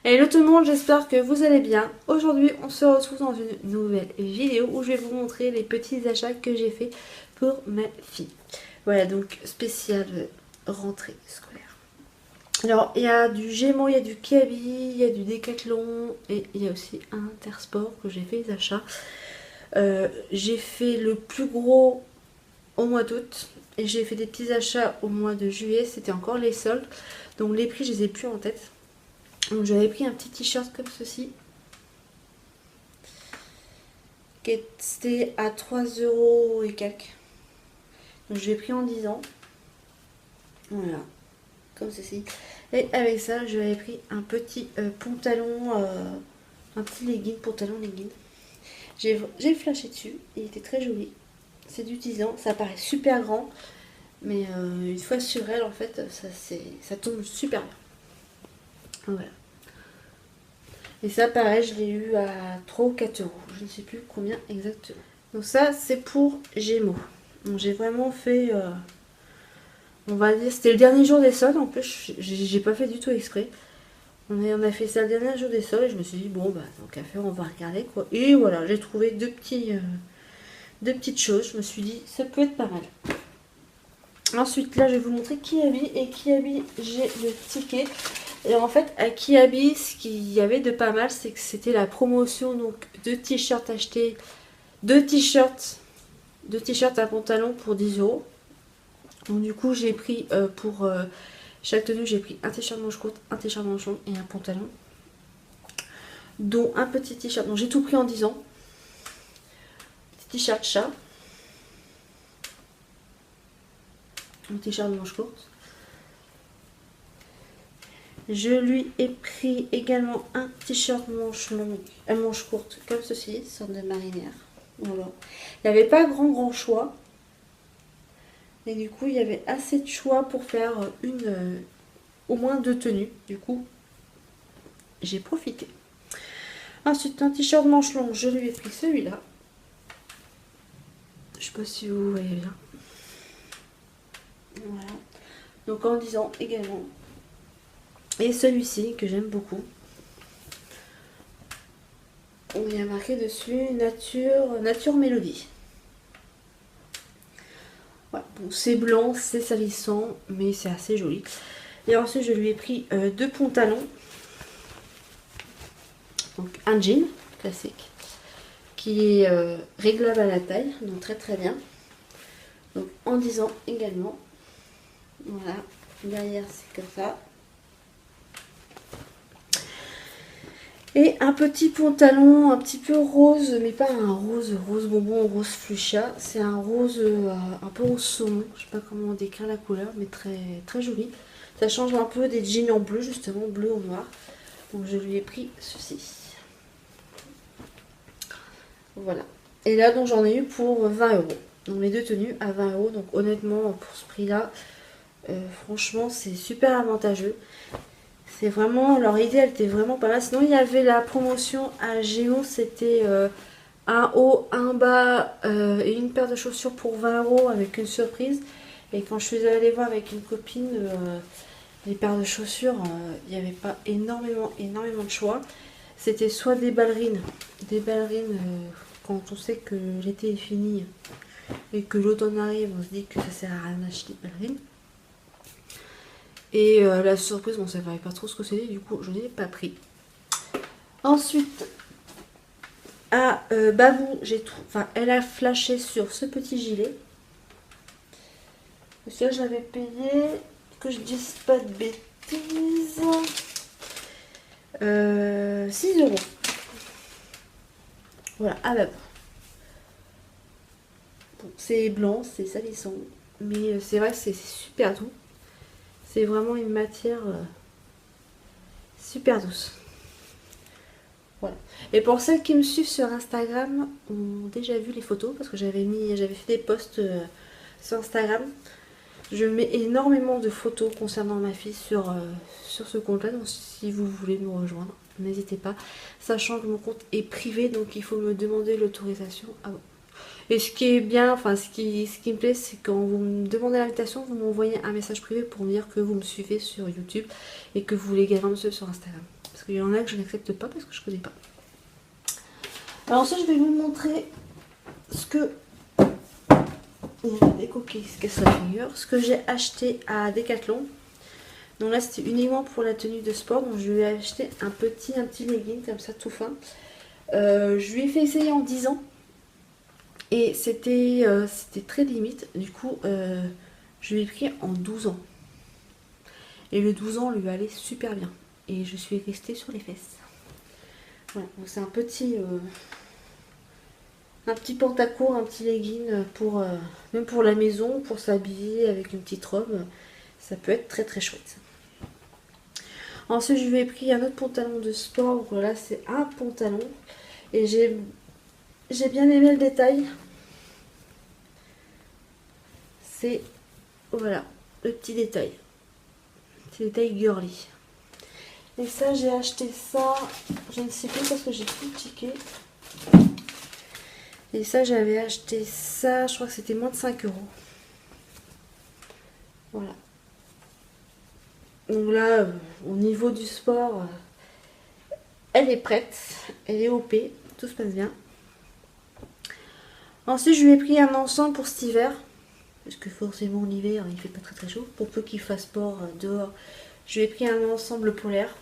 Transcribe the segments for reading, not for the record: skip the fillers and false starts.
Hello tout le monde, j'espère que vous allez bien. Aujourd'hui, on se retrouve dans une nouvelle vidéo où je vais vous montrer les petits achats que j'ai fait pour ma fille. Voilà, donc spécial rentrée scolaire. Alors, il y a du Gémeaux, il y a du Kiabi, il y a du Décathlon et il y a aussi un Intersport que j'ai fait les achats. J'ai fait le plus gros au mois d'août et j'ai fait des petits achats au mois de juillet. C'était encore les soldes, donc les prix, je les ai plus en tête. Donc j'avais pris un petit t-shirt comme ceci qui était à 3 euros et quelques. Donc je l'ai pris en 10 ans. Voilà, comme ceci. Et avec ça, je avais pris un petit pantalon, un petit legging, pantalon legging. J'ai flashé dessus, il était très joli. C'est du 10 ans, ça paraît super grand, mais une fois sur elle, en fait, ça tombe super bien. Voilà. Et ça, pareil, je l'ai eu à 3 ou 4 euros. Je ne sais plus combien exactement. Donc ça, c'est pour Gémeaux. Donc j'ai vraiment fait... on va dire... C'était le dernier jour des soldes. En plus, j'ai pas fait du tout exprès. On a fait ça le dernier jour des soldes. Et je me suis dit, bon, bah, tant qu'à faire, on va regarder, quoi. Et voilà, j'ai trouvé deux petites choses. Je me suis dit, ça peut être pas mal. Ensuite, là, je vais vous montrer Kiabi. Et Kiabi, j'ai le ticket. Et en fait, à Kiabi, ce qu'il y avait de pas mal, c'est que c'était la promotion. Donc, deux t-shirts achetés. Deux t-shirts à pantalon pour 10 euros. Donc, du coup, j'ai pris pour chaque tenue, j'ai pris un t-shirt manche courte, un t-shirt manche longue et un pantalon. Dont un petit t-shirt. Donc, j'ai tout pris en 10 ans. Petit t-shirt chat. Un t-shirt manche courte. Je lui ai pris également un t-shirt manche longue, manche courte, comme ceci, sorte de marinière. Voilà. Il n'y avait pas grand choix. Et du coup, il y avait assez de choix pour faire au moins deux tenues. Du coup, j'ai profité. Ensuite, un t-shirt manche longue, je lui ai pris celui-là. Je sais pas si vous voyez bien. Voilà. Donc en 10 ans également. Et celui-ci que j'aime beaucoup. On y a marqué dessus Nature Mélodie. Voilà. Bon, c'est blanc, c'est salissant, mais c'est assez joli. Et ensuite, je lui ai pris deux pantalons. Donc un jean classique qui est réglable à la taille, donc très très bien. Donc en 10 ans également. Voilà, derrière c'est comme ça. Et un petit pantalon un petit peu rose, mais pas un rose bonbon, rose fuchsia. C'est un rose un peu rose saumon. Je sais pas comment décrire la couleur, mais très très joli. Ça change un peu des jeans en bleu, justement, bleu au noir. Donc je lui ai pris ceci. Voilà. Et là, donc j'en ai eu pour 20 euros. Donc les deux tenues à 20 euros. Donc honnêtement, pour ce prix-là, franchement, c'est super avantageux. C'est vraiment, leur idée, elle était vraiment pas mal. Sinon, il y avait la promotion à Géo, c'était un haut, un bas et une paire de chaussures pour 20 euros avec une surprise. Et quand je suis allée voir avec une copine, les paires de chaussures, il n'y avait pas énormément de choix. C'était soit des ballerines quand on sait que l'été est fini et que l'automne arrive, on se dit que ça sert à rien d'acheter des ballerines. Et la surprise, on ne savait pas trop ce que c'était, du coup je n'ai pas pris. Ensuite, à Babou, elle a flashé sur ce petit gilet. Celui-là, je l'avais payé, que je dise pas de bêtises, 6 euros. Voilà, à Babou. Bon, c'est blanc, c'est salissant, mais c'est vrai que c'est super doux. C'est vraiment une matière super douce. Voilà. Et pour celles qui me suivent sur Instagram ont déjà vu les photos parce que j'avais fait des posts sur Instagram. Je mets énormément de photos concernant ma fille sur ce compte-là. Donc si vous voulez nous rejoindre, n'hésitez pas. Sachant que mon compte est privé, donc il faut me demander l'autorisation avant. Et ce qui est bien, enfin ce qui me plaît, c'est quand vous me demandez l'invitation, vous m'envoyez un message privé pour me dire que vous me suivez sur YouTube et que vous voulez également me suivre sur Instagram. parce qu'il y en a que je n'accepte pas parce que je connais pas. Alors ensuite je vais vous montrer ce que ce que j'ai acheté à Decathlon. Donc là c'était uniquement pour la tenue de sport, donc je lui ai acheté un petit legging comme ça tout fin. Je lui ai fait essayer en 10 ans et c'était très limite, du coup je lui ai pris en 12 ans. Et le 12 ans lui allait super bien. Et je suis restée sur les fesses. Voilà, donc c'est un petit pantacourt, un petit legging pour même pour la maison, pour s'habiller avec une petite robe. Ça peut être très très chouette. Ensuite, je lui ai pris un autre pantalon de sport. Voilà, c'est un pantalon. Et j'ai bien aimé le détail. C'est, voilà, le petit détail. C'est le détail girly. Et ça, j'ai acheté ça, je ne sais plus parce que j'ai plus le ticket. Et ça, j'avais acheté ça, je crois que c'était moins de 5 €. Voilà. Donc là, au niveau du sport, elle est prête, elle est OP, tout se passe bien. Ensuite, je lui ai pris un ensemble pour cet hiver, parce que forcément l'hiver, il fait pas très très chaud. Pour peu qu'il fasse sport dehors, je lui ai pris un ensemble polaire.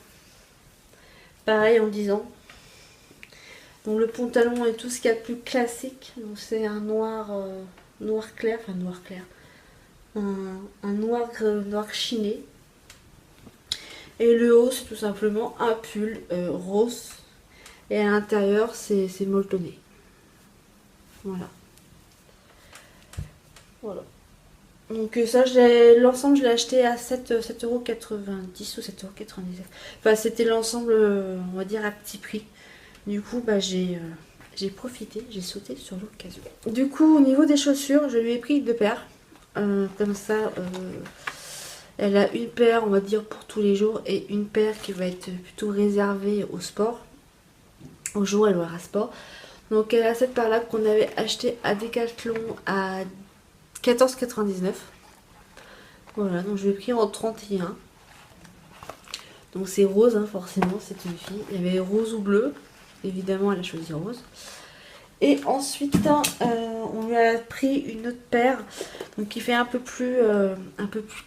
Pareil en 10 ans. Donc le pantalon est tout ce qu'il y a de plus classique. Donc c'est un noir clair, enfin noir clair. Un noir chiné. Et le haut c'est tout simplement un pull rose. Et à l'intérieur c'est molletonné. Voilà. Voilà. Donc ça, l'ensemble je l'ai acheté à 7,90 € ou 7,99 €. Enfin c'était l'ensemble, on va dire à petit prix. Du coup bah, j'ai profité, j'ai sauté sur l'occasion. Du coup au niveau des chaussures, je lui ai pris 2 paires. Comme ça, elle a une paire on va dire pour tous les jours et une paire qui va être plutôt réservée au sport. Au jour où elle aura sport. Donc elle a cette paire là qu'on avait acheté à Decathlon à 14,99 €. Voilà, donc je l'ai pris en 31. Donc c'est rose, hein, forcément, c'est une fille. Il y avait rose ou bleu. Évidemment, elle a choisi rose. Et ensuite, on lui a pris une autre paire donc qui fait un peu plus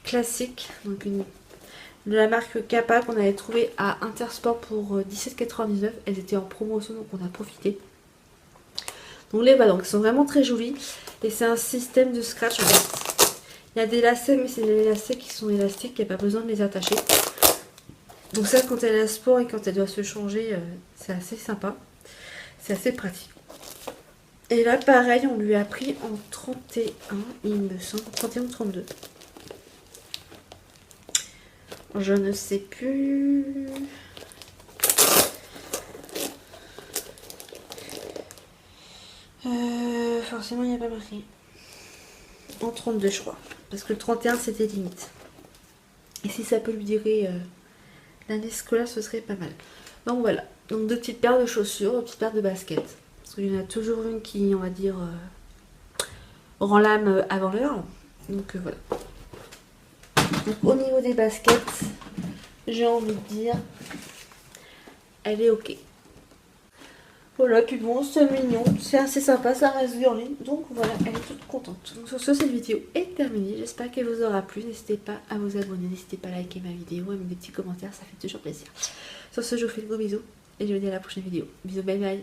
classique. Donc de la marque Kappa qu'on avait trouvé à Intersport pour 17,99 €. Elles étaient en promotion, donc on a profité. Donc les ballons qui sont vraiment très jolis. Et c'est un système de scratch en fait. Il y a des lacets, mais c'est des lacets qui sont élastiques, il n'y a pas besoin de les attacher. Donc ça, quand elle a sport et quand elle doit se changer, c'est assez sympa. C'est assez pratique. Et là, pareil, on lui a pris en 31, il me semble, 31 ou 32. Je ne sais plus. Forcément, il n'y a pas marqué. En 32, je crois. Parce que le 31, c'était limite. Et si ça peut lui durer l'année scolaire, ce serait pas mal. Donc voilà. Donc 2 petites paires de chaussures, 2 petites paires de baskets. Parce qu'il y en a toujours une qui, on va dire, rend l'âme avant l'heure. Donc voilà. Donc au niveau des baskets, j'ai envie de dire, elle est ok. Voilà, puis bon, c'est mignon, c'est assez sympa, ça reste girly. Donc voilà, elle est toute contente. Donc sur ce, cette vidéo est terminée. J'espère qu'elle vous aura plu. N'hésitez pas à vous abonner, n'hésitez pas à liker ma vidéo, à mettre des petits commentaires, ça fait toujours plaisir. Sur ce, je vous fais de gros bisous et je vous dis à la prochaine vidéo. Bisous, bye bye.